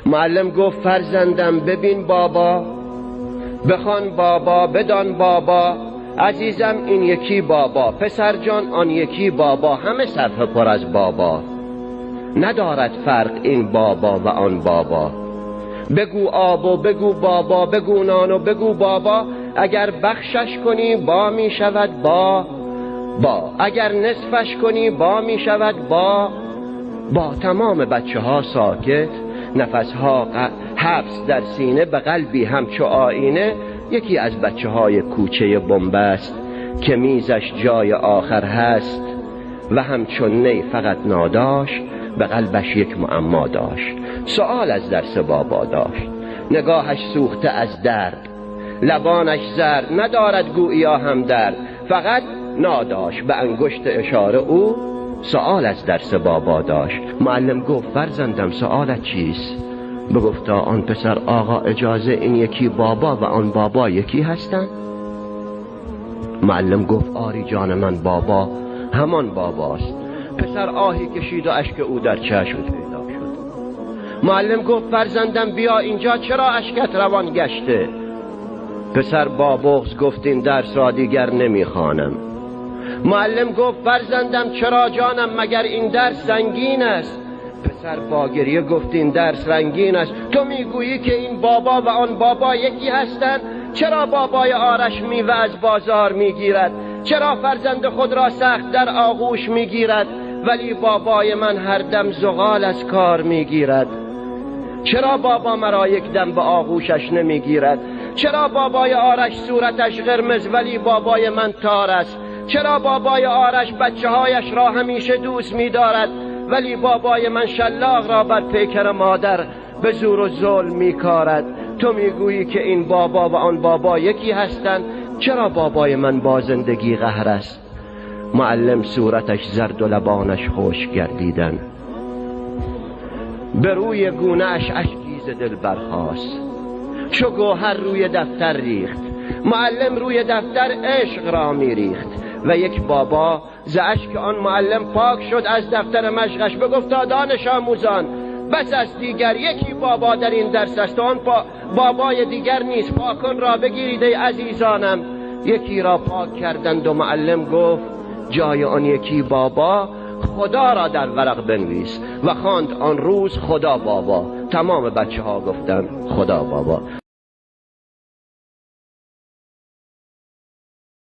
معلم گفت فرزندم ببین بابا، بخوان بابا، بدان بابا، عزیزم این یکی بابا، پسر جان آن یکی بابا، همه صفحه پر از بابا، ندارد فرق این بابا و آن بابا. بگو آب و بگو بابا، بگو نان و بگو بابا، اگر بخشش کنی با می شود با، اگر نصفش کنی با می شود با. تمام بچه ها ساکت، نفسها حبس در سینه، به قلبی همچو آینه. یکی از بچه های کوچه بنبست که میزش جای آخر هست و همچون نی فقط ناداشت، به قلبش یک معما داشت، سؤال از درس بابا داشت. نگاهش سوخته از درد، لبانش زرد، ندارد گوییا هم درد، فقط ناداشت به انگشت اشاره او سؤال از درس بابا داشت. معلم گفت فرزندم سؤالت چیست؟ بگفتا آن پسر آقا اجازه این یکی بابا و آن بابا یکی هستن؟ معلم گفت آری جان من، بابا همان باباست. پسر آهی کشید و اشک او در چشم پیدا شد. معلم گفت فرزندم بیا اینجا، چرا اشکت روان گشته؟ پسر با بغض گفت این درس را دیگر نمیخوانم. معلم گفت فرزندم چرا جانم، مگر این درس سنگین است؟ پسر با گریه گفت این درس رنگین است. تو میگویی که این بابا و آن بابا یکی هستند؟ چرا بابای آرش میوه از بازار میگیرد؟ چرا فرزند خود را سخت در آغوش میگیرد ولی بابای من هر دم زغال از کار میگیرد؟ چرا بابا مرا یک دم به آغوشش نمیگیرد؟ چرا بابای آرش صورتش قرمز ولی بابای من تار است؟ چرا بابای آرش بچه هایش را همیشه دوست می‌دارد ولی بابای من شلاق را بر پیکر مادر به زور و ظلم می‌کارد؟ تو میگویی که این بابا و آن بابا یکی هستند، چرا بابای من با زندگی قهر است؟ معلم صورتش زرد و لبانش خشک گردیدن، به روی گونه اش اشکی ز دل برخاست، چو گوهر روی دفتر ریخت. معلم روی دفتر عشق را میریخت و یک بابا ز اشک آن معلم پاک شد از دفتر مشقش. بگفتا دانش آموزان بس است دیگر، یکی بابا در این درس است و آن بابای دیگر نیست، پاکن را بگیرید ای عزیزانم. یکی را پاک کردند و معلم گفت جای آن یکی بابا خدا را در ورق بنویس و خواند آن روز خدا بابا. تمام بچه ها گفتند خدا بابا.